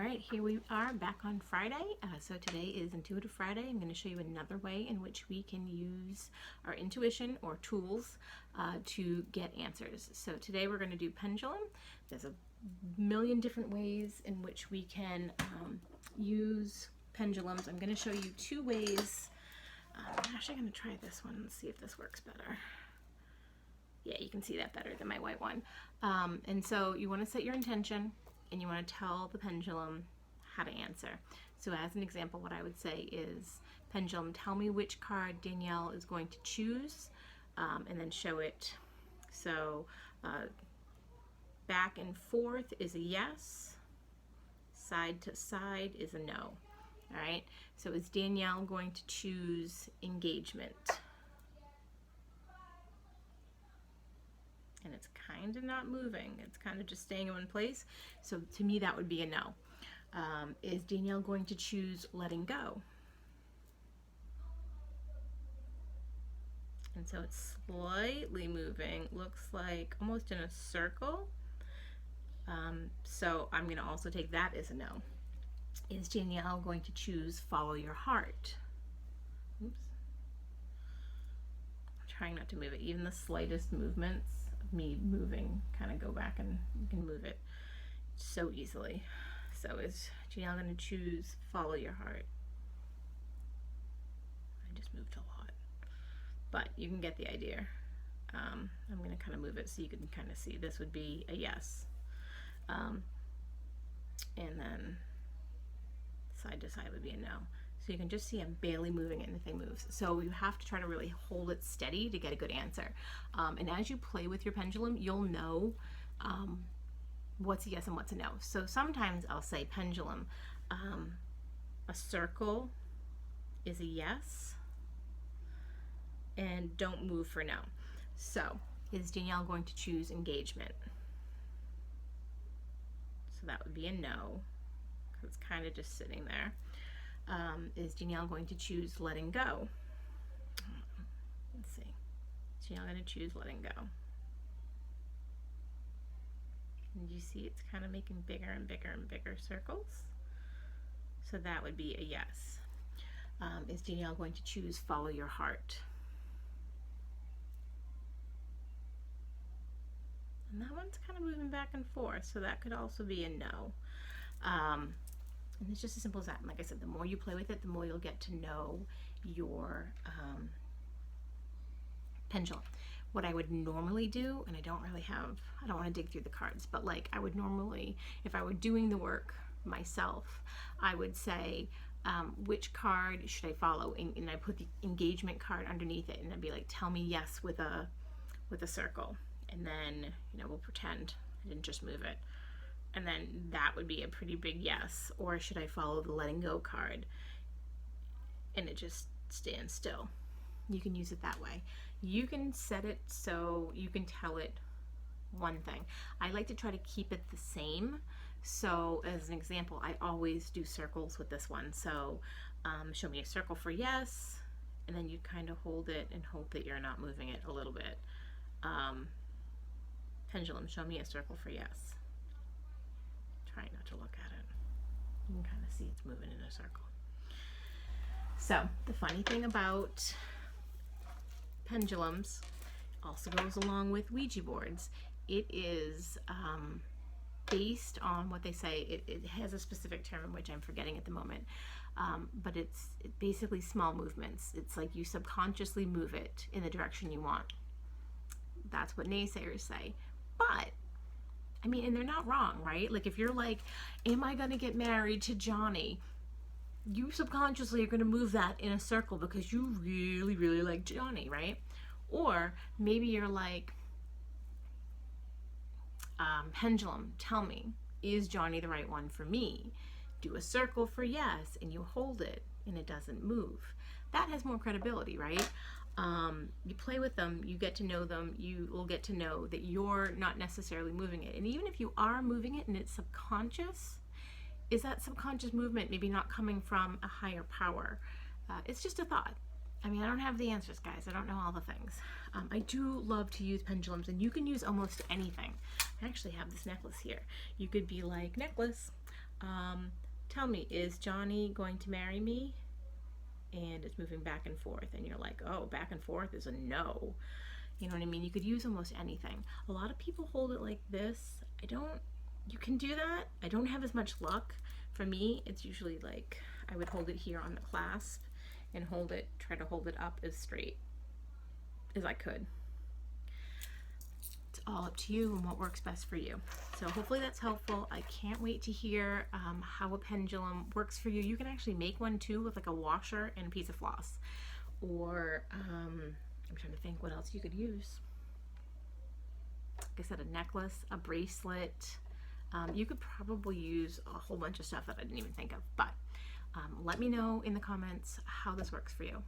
right, here we are back on Friday. So today is Intuitive Friday. I'm going to show you another way in which we can use our intuition or tools to get answers. So today we're going to do pendulum. There's a million different ways in which we can use pendulums. I'm going to show you two ways. I'm actually going to try this one and see if this works better. Yeah, you can see that better than my white one. And so you want to set your intention and you want to tell the pendulum how to answer. So as an example, what I would say is, pendulum, tell me which card Danielle is going to choose, and then show it. So back and forth is a yes, side to side is a no. All right, so is Danielle going to choose engagement? And it's kind of not moving. It's kind of just staying in one place. So to me, that would be a no. Is Danielle going to choose letting go? And so it's slightly moving, looks like almost in a circle. So I'm going to also take that as a no. Is Danielle going to choose follow your heart? Oops. I'm trying not to move it. Even the slightest movements me moving kind of go back and you can move it so easily. So is Danielle going to choose follow your heart? I just moved a lot, but you can get the idea. I'm going to kind of move it so you can kind of see. This would be a yes, and then side to side would be a no. So you can just see I'm barely moving it and the thing moves. So you have to try to really hold it steady to get a good answer. And as you play with your pendulum, you'll know what's a yes and what's a no. So sometimes I'll say, pendulum, a circle is a yes, and don't move for no. So is Danielle going to choose engagement? So that would be a no, because it's kind of just sitting there. Is Danielle going to choose letting go? Let's see. Is Danielle going to choose letting go? And you see it's kind of making bigger and bigger and bigger circles. So that would be a yes. Is Danielle going to choose follow your heart? And that one's kind of moving back and forth, so that could also be a no. And it's just as simple as that. And like I said, the more you play with it, the more you'll get to know your pendulum. What I would normally do, and I don't want to dig through the cards, but like I would normally, if I were doing the work myself, I would say, which card should I follow? And I put the engagement card underneath it, and I'd be like, tell me yes with a circle. And then, we'll pretend I didn't just move it. And then that would be a pretty big yes. Or should I follow the letting go card? And it just stands still. You can use it that way. You can set it so you can tell it one thing. I like to try to keep it the same. So as an example, I always do circles with this one. So show me a circle for yes. And then you kind of hold it and hope that you're not moving it a little bit. Pendulum, show me a circle for yes. Try not to look at it. You can kind of see it's moving in a circle. So the funny thing about pendulums also goes along with Ouija boards. It is based on what they say. It has a specific term, which I'm forgetting at the moment. But it's basically small movements. It's like you subconsciously move it in the direction you want. That's what naysayers say. But I mean, and they're not wrong, right? Like if you're like, am I going to get married to Johnny? You subconsciously are going to move that in a circle because you really, really like Johnny, right? Or maybe you're like, pendulum, tell me, is Johnny the right one for me? Do a circle for yes, and you hold it and it doesn't move. That has more credibility, right? You play with them, you get to know them, you will get to know that you're not necessarily moving it. And even if you are moving it and it's subconscious, is that subconscious movement maybe not coming from a higher power? It's just a thought. I mean, I don't have the answers, guys. I don't know all the things. I do love to use pendulums, and you can use almost anything. I actually have this necklace here. You could be like, necklace, Tell me, is Johnny going to marry me? And it's moving back and forth, and you're like, oh, back and forth is a no. You know what I mean? You could use almost anything. A lot of people hold it like this. You can do that. I don't have as much luck. For me, it's usually like I would hold it here on the clasp and try to hold it up as straight as I could. It's all up to you and what works best for you. So hopefully that's helpful. I can't wait to hear how a pendulum works for you. You can actually make one too with like a washer and a piece of floss. Or I'm trying to think what else you could use. Like I said, a necklace, a bracelet. You could probably use a whole bunch of stuff that I didn't even think of. But let me know in the comments how this works for you.